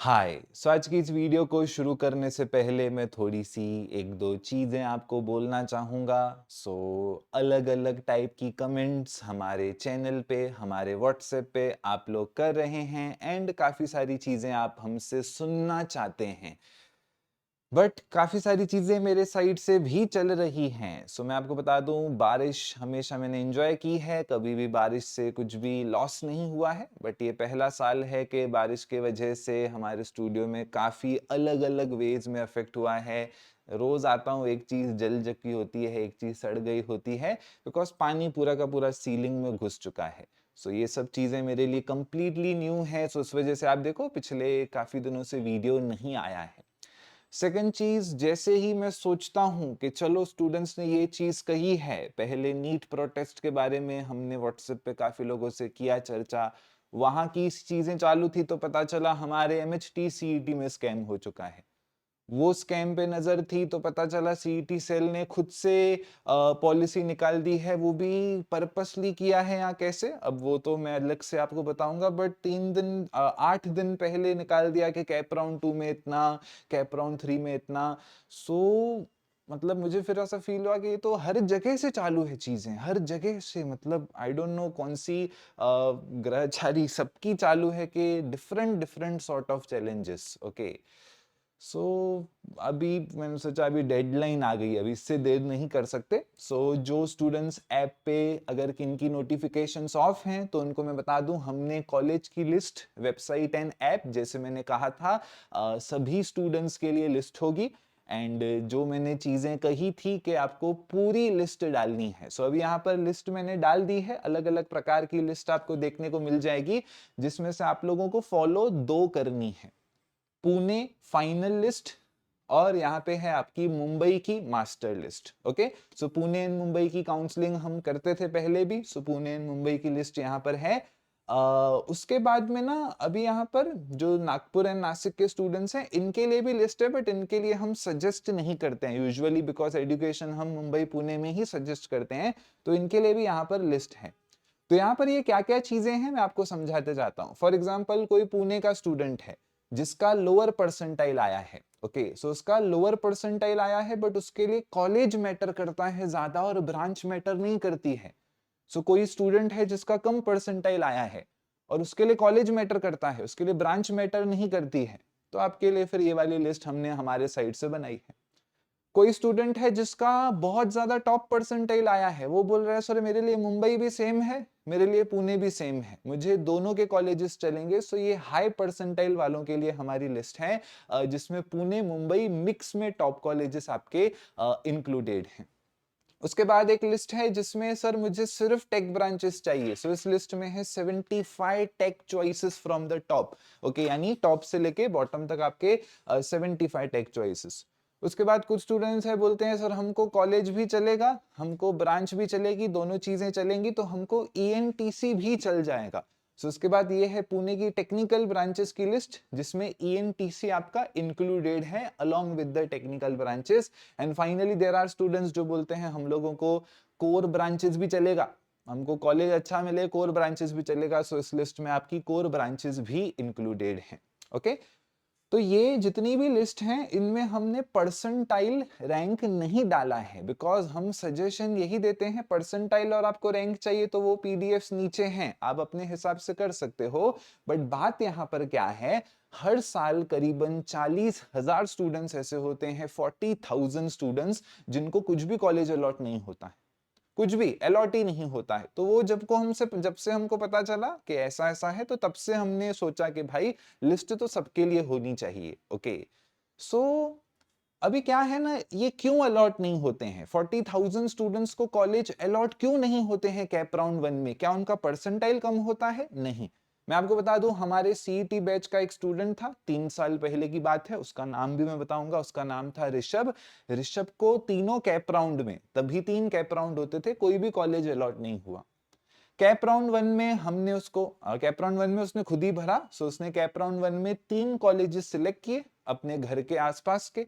हाय आज की इस वीडियो को शुरू करने से पहले मैं थोड़ी सी एक दो चीज़ें आपको बोलना चाहूँगा। अलग अलग टाइप की कमेंट्स हमारे चैनल पे हमारे व्हाट्सएप पे आप लोग कर रहे हैं एंड काफ़ी सारी चीज़ें आप हमसे सुनना चाहते हैं, बट काफ़ी सारी चीज़ें मेरे साइड से भी चल रही हैं। मैं आपको बता दूं, बारिश हमेशा मैंने एंजॉय की है, कभी भी बारिश से कुछ भी लॉस नहीं हुआ है। बट ये पहला साल है कि बारिश के वजह से हमारे स्टूडियो में काफ़ी अलग अलग वेज में अफेक्ट हुआ है। रोज़ आता हूँ, एक चीज़ जल चुकी होती है, एक चीज़ सड़ गई होती है, बिकॉज पानी पूरा का पूरा सीलिंग में घुस चुका है। ये सब चीज़ें मेरे लिए कंप्लीटली न्यू है। इस वजह से आप देखो पिछले काफ़ी दिनों से वीडियो नहीं आया है। सेकंड चीज, जैसे ही मैं सोचता हूँ कि चलो स्टूडेंट्स ने ये चीज कही है, पहले नीट प्रोटेस्ट के बारे में हमने व्हाट्सएप पे काफी लोगों से किया चर्चा, वहां की चीजें चालू थी तो पता चला हमारे एमएचटी सीईटी में स्कैम हो चुका है। वो स्कैम पे नजर थी तो पता चला सीईटी सेल ने खुद से पॉलिसी निकाल दी है, वो भी पर्पसली किया है। या कैसे, अब वो तो मैं अलग से आपको बताऊंगा, बट 8 दिन पहले निकाल दिया कि कैप राउंड 2 में इतना, कैप राउंड 3 में इतना। मतलब मुझे फिर ऐसा फील हुआ कि ये तो हर जगह से चालू है, चीजें हर जगह से, मतलब आई डोंट नो कौन सी ग्रहचारी सबकी चालू है कि different different sort of challenges. Okay, so अभी मैंने सोचा अभी डेडलाइन आ गई, अभी इससे देर नहीं कर सकते। जो स्टूडेंट्स ऐप पे अगर किन की नोटिफिकेशंस ऑफ हैं तो उनको मैं बता दूं, हमने कॉलेज की लिस्ट, वेबसाइट एंड ऐप, जैसे मैंने कहा था, सभी स्टूडेंट्स के लिए लिस्ट होगी। एंड जो मैंने चीजें कही थी कि आपको पूरी लिस्ट डालनी है, अभी यहाँ पर लिस्ट मैंने डाल दी है। अलग अलग प्रकार की लिस्ट आपको देखने को मिल जाएगी, जिसमें से आप लोगों को फॉलो दो करनी है। पुणे फाइनल लिस्ट, और यहाँ पे है आपकी मुंबई की master list. Okay, Pune and Mumbai की काउंसलिंग हम करते थे पहले भी, पुणे एंड मुंबई की लिस्ट यहाँ पर है। उसके बाद में ना, अभी यहाँ पर जो नागपुर एंड नासिक के स्टूडेंट्स हैं इनके लिए भी लिस्ट है, बट इनके लिए हम सजेस्ट नहीं करते हैं यूजुअली, बिकॉज एजुकेशन हम मुंबई पुणे में ही सजेस्ट करते हैं। तो इनके लिए भी यहाँ पर लिस्ट है। तो यहाँ पर ये क्या क्या चीजें हैं मैं आपको समझाते जाता हूँ। फॉर एग्जाम्पल, कोई पुणे का स्टूडेंट है जिसका लोअर परसेंटाइल आया है, ओके, उसका लोअर परसेंटाइल आया है, बट उसके लिए कॉलेज मैटर करता है ज्यादा और ब्रांच मैटर नहीं करती है। कोई स्टूडेंट है जिसका कम परसेंटाइल आया है और उसके लिए कॉलेज मैटर करता है, उसके लिए ब्रांच मैटर नहीं करती है, तो आपके लिए फिर ये वाली लिस्ट हमने हमारे साइड से बनाई है। कोई स्टूडेंट है जिसका बहुत ज्यादा टॉप परसेंटाइल आया है, वो बोल रहा है सर मेरे लिए मुंबई भी सेम है, मेरे लिए पुणे भी सेम है, मुझे दोनों के कॉलेजेस चलेंगे। ये हाई परसेंटाइल वालों के लिए हमारी लिस्ट है, जिसमें पुणे मुंबई मिक्स में टॉप कॉलेजेस आपके इंक्लूडेड हैं। उसके बाद एक लिस्ट है जिसमें सर मुझे सिर्फ टेक ब्रांचेस चाहिए, इस लिस्ट में है 75 tech choices from the top. Okay, यानी टॉप से लेके बॉटम तक आपके 75 टेक चॉइसेस। उसके बाद कुछ स्टूडेंट्स है बोलते हैं सर हमको कॉलेज भी चलेगा, हमको ब्रांच भी चलेगी, दोनों चीजें चलेंगी, तो हमको ईएनटीसी भी चल जाएगा। उसके बाद ये है पुणे की टेक्निकल ब्रांचेस की लिस्ट, जिसमें ईएनटीसी आपका इंक्लूडेड है along with the technical branches. And finally there are students जो बोलते हैं हम लोगों को कोर ब्रांचेस भी चलेगा, हमको कॉलेज अच्छा मिले, कोर ब्रांचेस भी चलेगा। इस लिस्ट में आपकी कोर ब्रांचेस भी इंक्लूडेड हैं। ओके, तो ये जितनी भी लिस्ट हैं इनमें हमने परसेंटाइल रैंक नहीं डाला है, बिकॉज हम सजेशन यही देते हैं, परसेंटाइल और आपको रैंक चाहिए तो वो पीडीएफ्स नीचे हैं, आप अपने हिसाब से कर सकते हो। बट बात यहाँ पर क्या है, हर साल करीबन 40,000 स्टूडेंट्स ऐसे होते हैं, 40,000 स्टूडेंट्स जिनको कुछ भी कॉलेज अलॉट नहीं होता है, कुछ भी अलॉट ही नहीं होता है। तो वो जब से हमको पता चला कि ऐसा ऐसा है, तो तब से हमने सोचा कि भाई लिस्ट तो सबके लिए होनी चाहिए। ओके, सो अभी क्या है ना, ये क्यों अलॉट नहीं होते हैं, 40,000 स्टूडेंट्स को कॉलेज अलॉट क्यों नहीं होते हैं कैप राउंड 1 में? क्या उनका परसेंटाइल कम होता है? नहीं। मैं आपको बता दूं, हमारे सीईटी बैच का एक स्टूडेंट था, 3 साल पहले की बात है, उसका नाम भी मैं बताऊंगा, उसका नाम था ऋषभ। ऋषभ को तीनों कैप राउंड में, तभी 3 कैप राउंड होते थे, कोई भी कॉलेज अलॉट नहीं हुआ। कैप राउंड 1 में हमने उसको, कैप राउंड 1 में उसने खुद ही भरा, उसने कैप राउंड 1 में 3 कॉलेजेस सिलेक्ट किए अपने घर के आसपास के,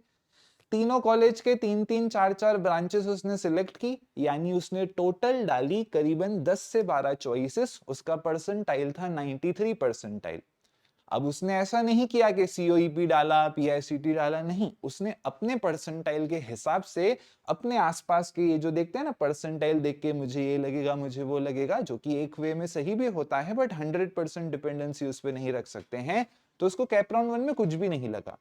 तीनों कॉलेज के 3-3 4-4 ब्रांचेस उसने सिलेक्ट की, यानी उसने टोटल डाली करीबन 10 से 12 चॉइसेस, उसका परसेंटाइल था 93 परसेंटाइल। अब उसने ऐसा नहीं किया कि COEP डाला, PICT डाला, नहीं, उसने अपने परसेंटाइल के हिसाब से अपने आसपास के ये जो देखते हैं ना परसेंटाइल देख के मुझे ये लगेगा, मुझे वो लगेगा, जो कि एक वे में सही भी होता है, बट 100% डिपेंडेंसी उस पर नहीं रख सकते हैं, तो उसको कैप राउंड 1 में कुछ भी नहीं लगा।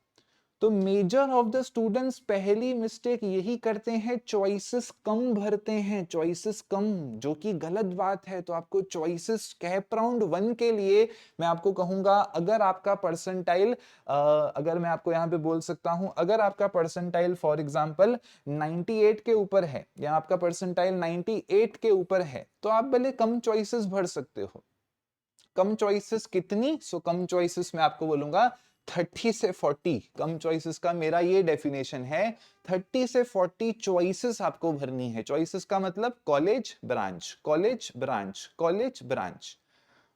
तो मेजर ऑफ द स्टूडेंट्स पहली मिस्टेक यही करते हैं, चॉइसेस कम भरते हैं, चॉइसेस कम, जो कि गलत बात है। तो आपको चॉइसेस कैप राउंड 1 के लिए मैं आपको कहूंगा, अगर आपका परसेंटाइल अगर मैं आपको यहां पे बोल सकता हूं, अगर आपका परसेंटाइल फॉर एग्जांपल 98 के ऊपर है, या आपका परसेंटाइल 98 के ऊपर है, तो आप भले कम चॉइसेस भर सकते हो। कम चॉइसेस कितनी? सो कम चॉइसेस मैं आपको बोलूंगा 30 से 40। कम चॉइसेस का मेरा ये डेफिनेशन है, 30 से 40 चॉइसेस आपको भरनी है। चॉइसेस का मतलब college branch, college branch, college branch.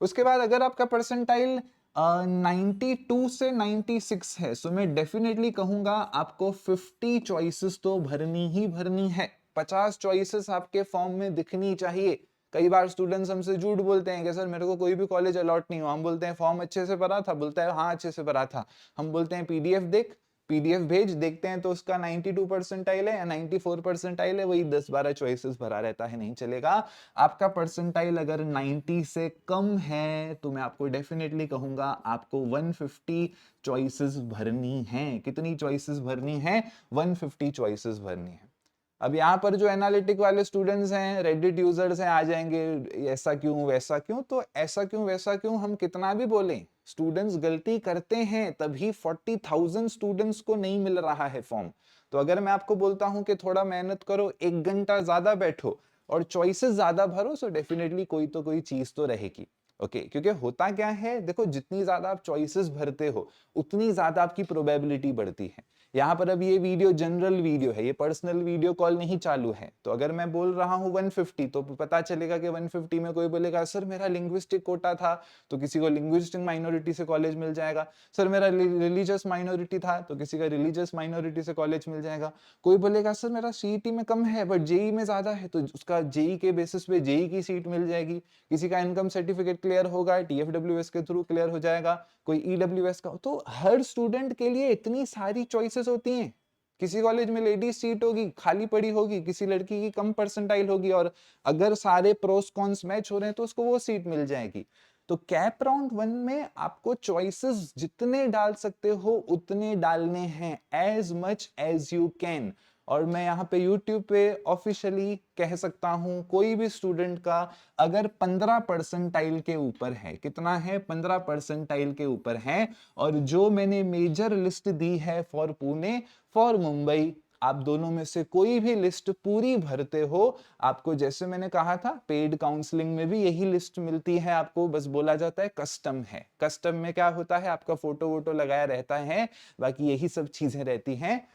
उसके बाद अगर आपका परसेंटाइल 92 से 96 है, सो मैं डेफिनेटली कहूंगा आपको 50 चॉइसेस तो भरनी ही भरनी है। 50 चॉइसेस आपके फॉर्म में दिखनी चाहिए। कई बार स्टूडेंट्स हमसे झूठ बोलते हैं कि सर मेरे को कोई भी कॉलेज अलॉट नहीं हुआ। हम बोलते हैं फॉर्म अच्छे से भरा था, बोलता है हाँ अच्छे से भरा था। हम बोलते हैं पीडीएफ देख, पीडीएफ भेज, देखते हैं तो उसका 92 परसेंटाइल है या 94 परसेंटाइल है, वही 10-12 चॉइसेस भरा रहता है, नहीं चलेगा। आपका परसेंटाइल अगर 90 से कम है तो मैं आपको डेफिनेटली कहूंगा आपको 150 चॉइसेस भरनी है। कितनी चॉइसेस भरनी है? 150 चॉइसेस भरनी है। अब यहाँ पर जो एनालिटिक वाले स्टूडेंट्स हैं, रेडिट यूजर्स हैं, आ जाएंगे ऐसा क्यों वैसा क्यों। तो ऐसा क्यों वैसा क्यों हम कितना भी बोलें, स्टूडेंट्स गलती करते हैं, तभी 40,000 स्टूडेंट्स को नहीं मिल रहा है फॉर्म। तो अगर मैं आपको बोलता हूं कि थोड़ा मेहनत करो, 1 घंटा ज्यादा बैठो और चॉइसेस ज्यादा भरो, सो डेफिनेटली कोई तो कोई चीज तो रहेगी। ओके क्योंकि होता क्या है, देखो जितनी ज्यादा आप चॉइसेस भरते हो उतनी ज्यादा आपकी प्रोबेबिलिटी बढ़ती है। यहाँ पर अब ये वीडियो जनरल वीडियो है, ये पर्सनल वीडियो कॉल नहीं चालू है। तो अगर मैं बोल रहा हूँ 150, तो पता चलेगा कि 150 में कोई बोलेगा सर मेरा लिंग्विस्टिक कोटा था, तो किसी को लिंग्विस्टिक माइनॉरिटी से कॉलेज मिल जाएगा। सर मेरा रिलीजियस माइनॉरिटी था, तो किसी का रिलीजियस माइनॉरिटी से कॉलेज मिल जाएगा। कोई बोलेगा सर मेरा सीईटी में कम है बट जेई में ज्यादा है, तो उसका जेई के बेसिस पे जेई की सीट मिल जाएगी। किसी का इनकम सर्टिफिकेट क्लियर होगा, टीएफडब्ल्यूएस के थ्रू क्लियर हो जाएगा, कोई ईडब्ल्यूएस का। तो हर स्टूडेंट के लिए इतनी सारी चॉइसेस होती हैं। किसी कॉलेज में लेडीज सीट होगी, खाली पड़ी होगी, किसी लड़की की कम परसेंटाइल होगी, और अगर सारे प्रोस कॉन्स मैच हो रहे हैं तो उसको वो सीट मिल जाएगी। तो कैप राउंड 1 में आपको चॉइसेस जितने डाल सकते हो उतने डालने हैं, as much as you can. और मैं यहाँ पे YouTube पे ऑफिशियली कह सकता हूँ, कोई भी स्टूडेंट का अगर 15 परसेंटाइल के ऊपर है, कितना है? 15 परसेंटाइल के ऊपर है, और जो मैंने मेजर लिस्ट दी है फॉर पुणे, फॉर मुंबई, आप दोनों में से कोई भी लिस्ट पूरी भरते हो, आपको जैसे मैंने कहा था पेड काउंसलिंग में भी यही लिस्ट मिलती है आपको, बस बोला जाता है कस्टम है। कस्टम में क्या होता है, आपका फोटो वोटो लगाया रहता है, बाकी यही सब चीजें रहती हैं।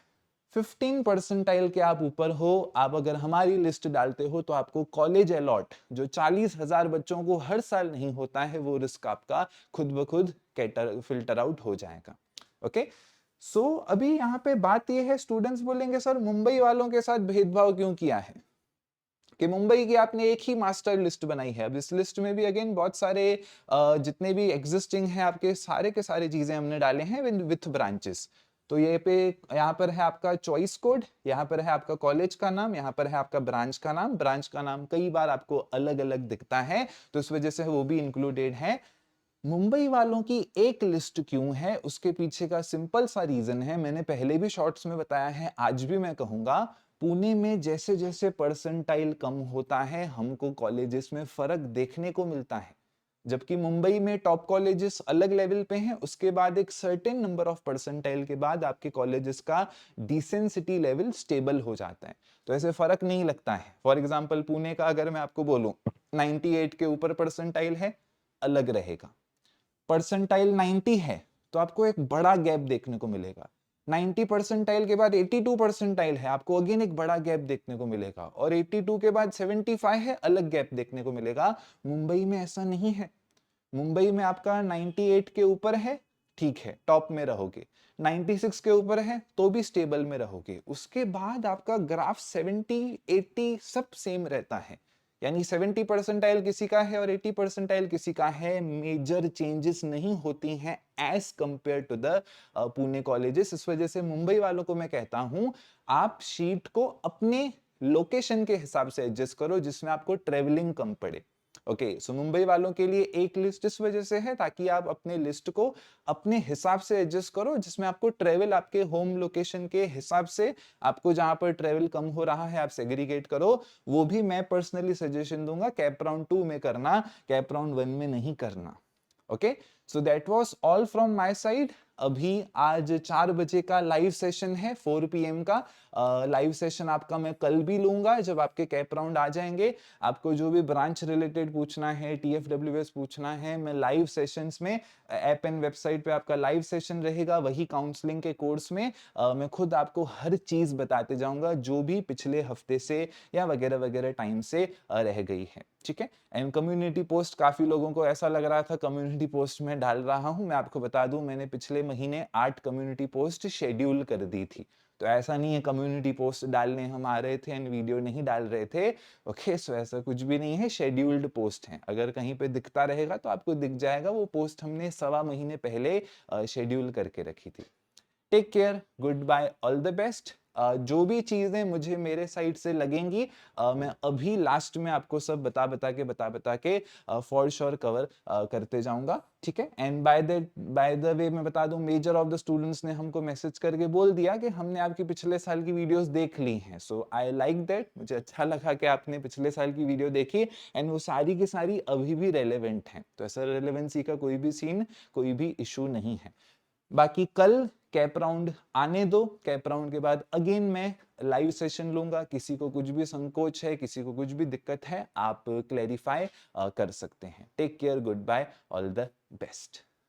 15 परसेंटाइल के आप ऊपर हो, आप अगर हमारी लिस्ट डालते हो तो आपको कॉलेज अलॉट, जो 40,000 बच्चों को हर साल नहीं होता है, वो रिस्क आपका खुद ब खुद फिल्टर आउट हो जाएगा। ओके सो अभी यहाँ पे बात ये है, स्टूडेंट्स बोलेंगे सर मुंबई वालों के साथ भेदभाव क्यों किया है, कि मुंबई की आपने एक ही मास्टर लिस्ट बनाई है। अब इस लिस्ट में भी अगेन बहुत सारे जितने भी एग्जिस्टिंग हैं आपके सारे के सारे चीजें हमने डाले हैं विथ ब्रांचेस। तो ये पे यहाँ पर है आपका चॉइस कोड, यहाँ पर है आपका कॉलेज का नाम, यहाँ पर है आपका ब्रांच का नाम। ब्रांच का नाम कई बार आपको अलग अलग दिखता है, तो इस वजह से वो भी इंक्लूडेड है। मुंबई वालों की एक लिस्ट क्यों है, उसके पीछे का सिंपल सा रीजन है, मैंने पहले भी शॉर्ट्स में बताया है, आज भी मैं कहूंगा। पुणे में जैसे जैसे परसेंटाइल कम होता है, हमको कॉलेजेस में फर्क देखने को मिलता है। जबकि मुंबई में टॉप कॉलेजेस अलग लेवल पे हैं, उसके बाद एक सर्टेन नंबर ऑफ परसेंटाइल के बाद आपके कॉलेजेस का डिसेंसिटी लेवल स्टेबल हो जाता है, तो ऐसे फर्क नहीं लगता है। फॉर एग्जांपल पुणे का अगर मैं आपको बोलूं 98 के ऊपर परसेंटाइल है, अलग रहेगा। परसेंटाइल 90 है तो आपको एक बड़ा गैप देखने को मिलेगा। 90 परसेंटाइल के बाद 82 परसेंटाइल है, आपको अगेन एक बड़ा गैप देखने को मिलेगा, और 82 के बाद 75 है, अलग गैप देखने को मिलेगा। मुंबई में ऐसा नहीं है। मुंबई में आपका 98 के ऊपर है, ठीक है, टॉप में रहोगे। 96 के ऊपर है तो भी स्टेबल में रहोगे। उसके बाद आपका ग्राफ 70 80 सब सेम रहता है। यानी 70 परसेंटाइल किसी का है और 80 परसेंटाइल किसी का है, मेजर चेंजेस नहीं होती हैं as compare to the Pune colleges. इस वजह से मुंबई वालों को मैं कहता हूं, आप शीट को अपने लोकेशन के हिसाब से एडजस्ट करो जिसमें आपको ट्रेवलिंग कम पड़े। ओके, सो मुंबई वालों के लिए एक लिस्ट इस वजह से है ताकि आप अपने लिस्ट को अपने हिसाब से एडजस्ट करो, जिसमें आपको ट्रेवल आपके होम लोकेशन के हिसाब से, आपको जहां पर ट्रेवल कम हो रहा है आप सेग्रीगेट करो। वो भी मैं पर्सनली सजेशन दूंगा कैप राउंड 2 में करना, कैप राउंड 1 में नहीं करना। Okay, so that was all from my side. अभी आज 4 बजे का लाइव सेशन है, 4 PM का लाइव सेशन आपका मैं कल भी लूंगा जब आपके कैप राउंड आ जाएंगे। आपको जो भी ब्रांच रिलेटेड पूछना है, TFWS पूछना है, मैं लाइव सेशंस में ऐप एंड वेबसाइट पे आपका लाइव सेशन रहेगा, वही काउंसलिंग के कोर्स में मैं खुद आपको हर चीज बताते जाऊंगा जो भी पिछले हफ्ते से या वगैरह वगैरह टाइम से रह गई है। ठीक है, एंड कम्युनिटी पोस्ट, काफी लोगों को ऐसा लग रहा था कम्युनिटी पोस्ट में डाल रहा हूं, मैं आपको बता दूं मैंने पिछले महीने 8 कम्युनिटी पोस्ट शेड्यूल कर दी थी। तो ऐसा नहीं है कम्युनिटी पोस्ट डालने हम आ रहे थे एंड वीडियो नहीं डाल रहे थे। ओके, सो ऐसा कुछ भी नहीं है, शेड्यूल्ड पोस्ट है। अगर कहीं पे दिखता रहेगा तो आपको दिख जाएगा, वो पोस्ट हमने 1.25 महीने पहले शेड्यूल करके रखी थी। Take care, good bye, all the best. जो भी चीजें मुझे मेरे साइड से लगेंगी मैं अभी लास्ट में आपको सब बता के फॉर श्योर कवर करते जाऊंगा। ठीक है, एंड बाय द वे मैं बता दूं, मेजर ऑफ द स्टूडेंट्स ने हमको मैसेज करके बोल दिया कि हमने आपकी पिछले साल की वीडियोस देख ली हैं। सो आई लाइक दैट, मुझे अच्छा लगा कि आपने पिछले साल की वीडियो देखी एंड वो सारी की सारी अभी भी रेलेवेंट हैं। तो ऐसा रेलेवेंसी का कोई भी सीन, कोई भी इशू नहीं है। बाकी कल कैप राउंड आने दो, कैप राउंड के बाद अगेन मैं लाइव सेशन लूंगा। किसी को कुछ भी संकोच है, किसी को कुछ भी दिक्कत है, आप क्लैरिफाई कर सकते हैं। Take care, good bye, all the best.